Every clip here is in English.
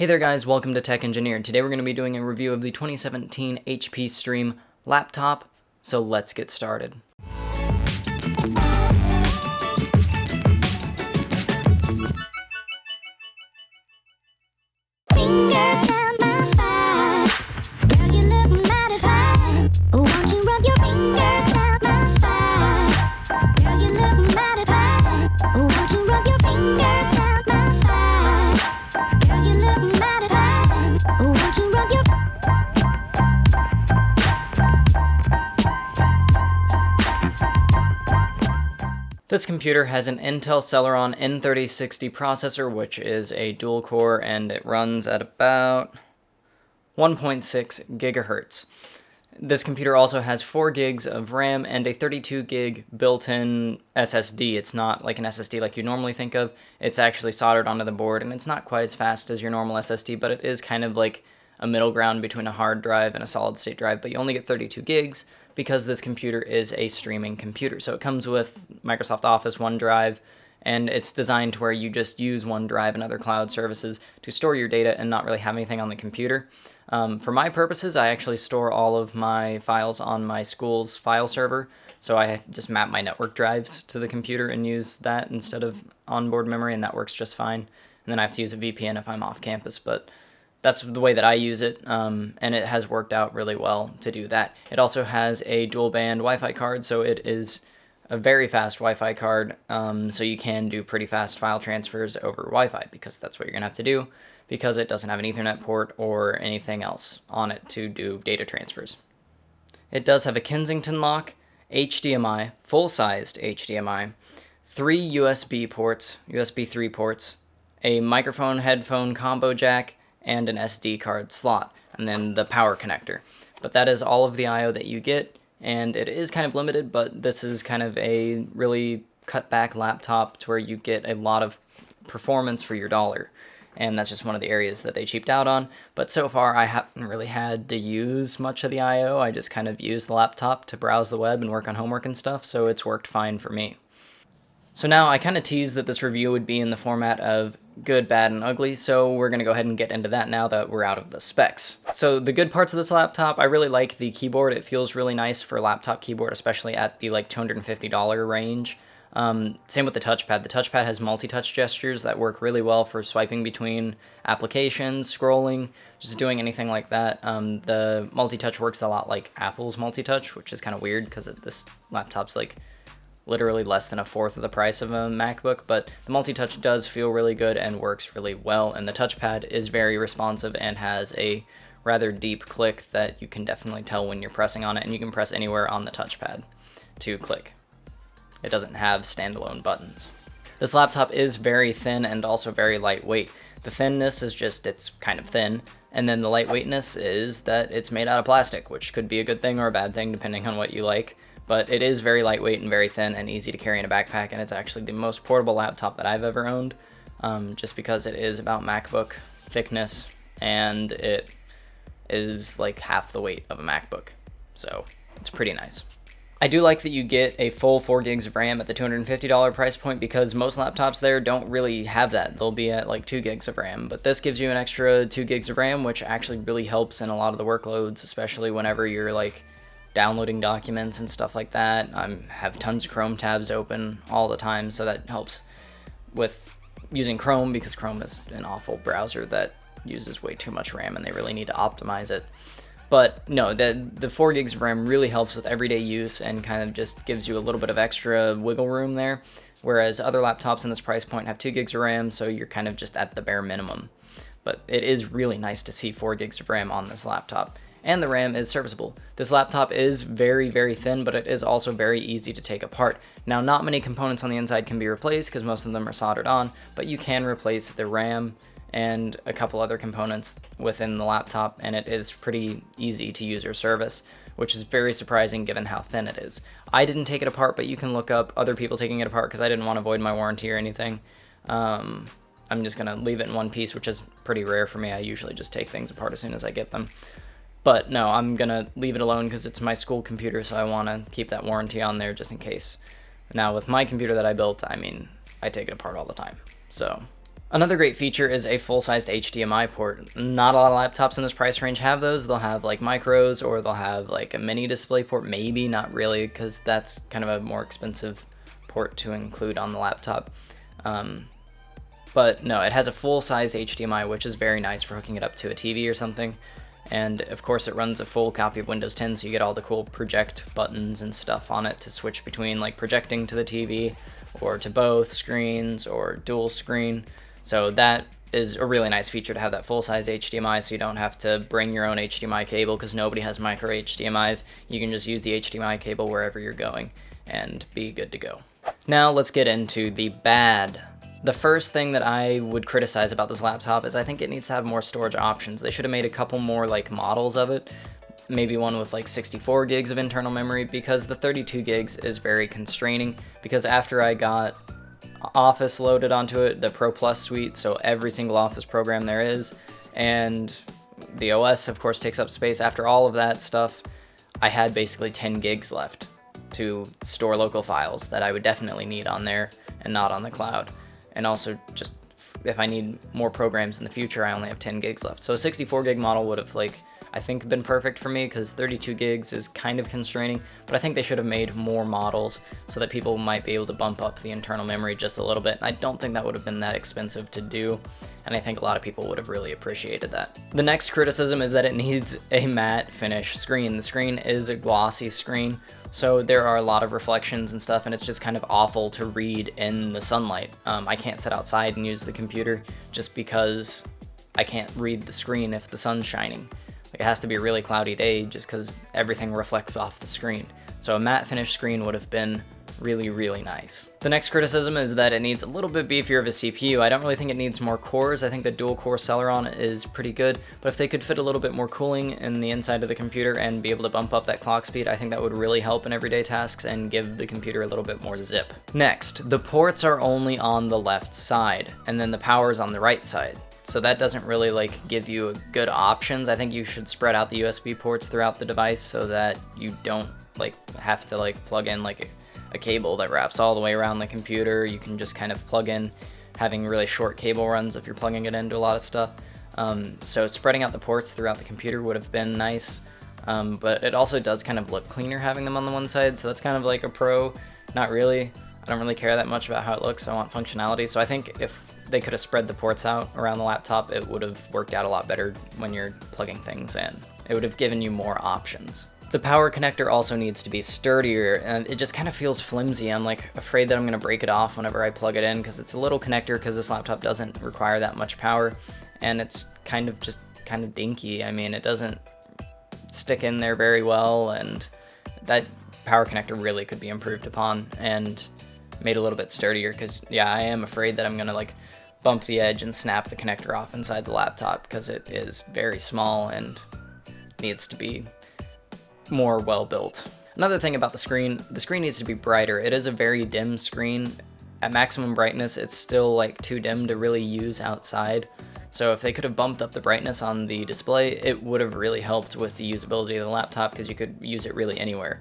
Hey there guys, welcome to Tech Engineered. Today we're going to be doing a review of the 2017 HP Stream laptop, so let's get started. This computer has an Intel Celeron N3060 processor, which is a dual core, and it runs at about 1.6 gigahertz. This computer also has 4 gigs of RAM and a 32 gig built-in SSD. It's not like an SSD like you normally think of. It's actually soldered onto the board, and it's not quite as fast as your normal SSD, but it is kind of like a middle ground between a hard drive and a solid-state drive, but you only get 32 gigs because this computer is a streaming computer. So it comes with Microsoft Office, OneDrive, and it's designed to where you just use OneDrive and other cloud services to store your data and not really have anything on the computer. For my purposes, I actually store all of my files on my school's file server, so I just map my network drives to the computer and use that instead of onboard memory, and that works just fine. And then I have to use a VPN if I'm off campus, but that's the way that I use it, and it has worked out really well to do that. It also has a dual band Wi-Fi card, so it is a very fast Wi-Fi card, so you can do pretty fast file transfers over Wi-Fi, because that's what you're going to have to do, because it doesn't have an Ethernet port or anything else on it to do data transfers. It does have a Kensington lock, HDMI, full-sized HDMI, 3 USB ports, USB 3 ports, a microphone headphone combo jack, and an SD card slot, and then the power connector. But that is all of the I/O that you get, and it is kind of limited, but this is kind of a really cut back laptop to where you get a lot of performance for your dollar, and that's just one of the areas that they cheaped out on. But so far I haven't really had to use much of the I/O. I just kind of use the laptop to browse the web and work on homework and stuff, so it's worked fine for me. So now I kind of teased that this review would be in the format of good, bad, and ugly, so we're going to go ahead and get into that now that we're out of the specs. So the good parts of this laptop, I really like the keyboard. It feels really nice for a laptop keyboard, especially at the like $250 range. Same with the touchpad. The touchpad has multi-touch gestures that work really well for swiping between applications, scrolling, just doing anything like that. The multi-touch works a lot like Apple's multi-touch, which is kind of weird because this laptop's like literally less than a fourth of the price of a MacBook, but the multi-touch does feel really good and works really well, and the touchpad is very responsive and has a rather deep click that you can definitely tell when you're pressing on it, and you can press anywhere on the touchpad to click. It doesn't have standalone buttons. This laptop is very thin and also very lightweight. The thinness is just it's kind of thin, and then the lightweightness is that it's made out of plastic, which could be a good thing or a bad thing depending on what you like. But it is very lightweight and very thin and easy to carry in a backpack, and it's actually the most portable laptop that I've ever owned, just because it is about MacBook thickness, and it is like half the weight of a MacBook, so it's pretty nice. I do like that you get a full 4 gigs of RAM at the $250 price point, because most laptops there don't really have that. They'll be at like 2 gigs of RAM, but this gives you an extra 2 gigs of RAM, which actually really helps in a lot of the workloads, especially whenever you're like downloading documents and stuff like that. I have tons of Chrome tabs open all the time, so that helps with using Chrome, because Chrome is an awful browser that uses way too much RAM and they really need to optimize it. But no, the 4 gigs of RAM really helps with everyday use and kind of just gives you a little bit of extra wiggle room there, whereas other laptops in this price point have 2 gigs of RAM, so you're kind of just at the bare minimum. But it is really nice to see 4 gigs of RAM on this laptop. And the RAM is serviceable. This laptop is very, very thin, but it is also very easy to take apart. Now, not many components on the inside can be replaced because most of them are soldered on, but you can replace the RAM and a couple other components within the laptop, and it is pretty easy to use or service, which is very surprising given how thin it is. I didn't take it apart, but you can look up other people taking it apart because I didn't want to void my warranty or anything. I'm just going to leave it in one piece, which is pretty rare for me. I usually just take things apart as soon as I get them. But no, I'm going to leave it alone because it's my school computer, so I want to keep that warranty on there just in case. Now, with my computer that I built, I mean, I take it apart all the time. So Another great feature is a full-sized HDMI port. Not a lot of laptops in this price range have those. They'll have like micros, or they'll have like a mini display port, maybe, not really, because that's kind of a more expensive port to include on the laptop. But no, it has a full-size HDMI, which is very nice for hooking it up to a TV or something. And of course it runs a full copy of Windows 10, so you get all the cool project buttons and stuff on it to switch between like projecting to the TV or to both screens or dual screen. So that is a really nice feature to have that full-size HDMI, so you don't have to bring your own HDMI cable because nobody has micro HDMIs. You can just use the HDMI cable wherever you're going and be good to go. Now let's get into the bad. The first thing that I would criticize about this laptop is I think it needs to have more storage options. They should have made a couple more like models of it, maybe one with like 64 gigs of internal memory, because the 32 gigs is very constraining, because after I got Office loaded onto it, the Pro Plus suite, so every single Office program there is, and the OS of course takes up space. After all of that stuff, I had basically 10 gigs left to store local files that I would definitely need on there and not on the cloud. And also, just if I need more programs in the future, I only have 10 gigs left. So a 64 gig model would have, like, I think been perfect for me, because 32 gigs is kind of constraining, but I think they should have made more models so that people might be able to bump up the internal memory just a little bit. And I don't think that would have been that expensive to do, and I think a lot of people would have really appreciated that. The next criticism is that it needs a matte finish screen. The screen is a glossy screen, so there are a lot of reflections and stuff, and it's just kind of awful to read in the sunlight. I can't sit outside and use the computer just because I can't read the screen if the sun's shining. It has to be a really cloudy day just because everything reflects off the screen. So a matte finish screen would have been really, really nice. The next criticism is that it needs a little bit beefier of a CPU. I don't really think it needs more cores. I think the dual core Celeron is pretty good, but if they could fit a little bit more cooling in the inside of the computer and be able to bump up that clock speed, I think that would really help in everyday tasks and give the computer a little bit more zip. Next, the ports are only on the left side, and then the power is on the right side. So that doesn't really like give you good options. I think you should spread out the USB ports throughout the device so that you don't like have to like plug in like a cable that wraps all the way around the computer. You can just kind of plug in, having really short cable runs if you're plugging it into a lot of stuff. So spreading out the ports throughout the computer would have been nice, but it also does kind of look cleaner having them on the one side, so that's kind of like a pro. Not really. I don't really care that much about how it looks. I want functionality, so I think if they could have spread the ports out around the laptop, it would have worked out a lot better when you're plugging things in. It would have given you more options. The power connector also needs to be sturdier, and it just kind of feels flimsy. I'm like afraid that I'm gonna break it off whenever I plug it in, because it's a little connector, because this laptop doesn't require that much power, and it's kind of dinky. I mean, it doesn't stick in there very well, and that power connector really could be improved upon and made a little bit sturdier, because yeah, I am afraid that I'm gonna like bump the edge and snap the connector off inside the laptop, because it is very small and needs to be more well built. Another thing about the screen needs to be brighter. It is a very dim screen. At maximum brightness, it's still like too dim to really use outside. So if they could have bumped up the brightness on the display, it would have really helped with the usability of the laptop, because you could use it really anywhere.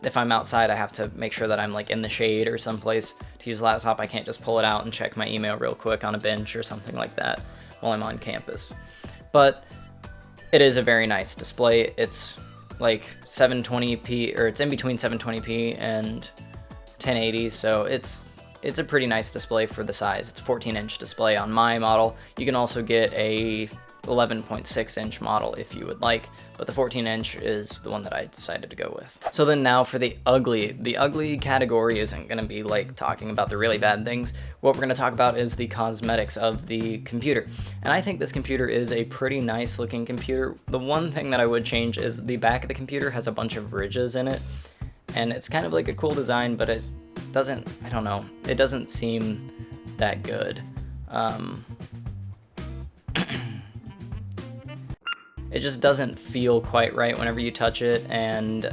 If I'm outside, I have to make sure that I'm like in the shade or someplace to use the laptop. I can't just pull it out and check my email real quick on a bench or something like that while I'm on campus. But it is a very nice display. It's like 720p, or it's in between 720p and 1080, so it's a pretty nice display for the size. It's a 14-inch display on my model. You can also get a 11.6-inch model if you would like, but the 14-inch is the one that I decided to go with. So then now for the ugly. The ugly category isn't going to be like talking about the really bad things. What we're going to talk about is the cosmetics of the computer. And I think this computer is a pretty nice looking computer. The one thing that I would change is the back of the computer has a bunch of ridges in it, and it's kind of like a cool design, but it doesn't, I don't know, it doesn't seem that good. It just doesn't feel quite right whenever you touch it, and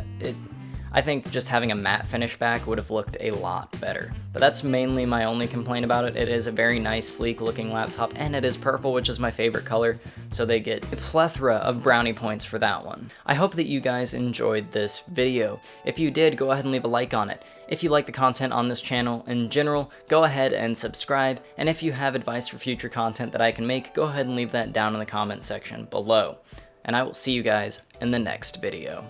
I think just having a matte finish back would have looked a lot better. But that's mainly my only complaint about it. It is a very nice, sleek looking laptop, and it is purple, which is my favorite color, so they get a plethora of brownie points for that one. I hope that you guys enjoyed this video. If you did, go ahead and leave a like on it. If you like the content on this channel in general, go ahead and subscribe, and if you have advice for future content that I can make, go ahead and leave that down in the comment section below. And I will see you guys in the next video.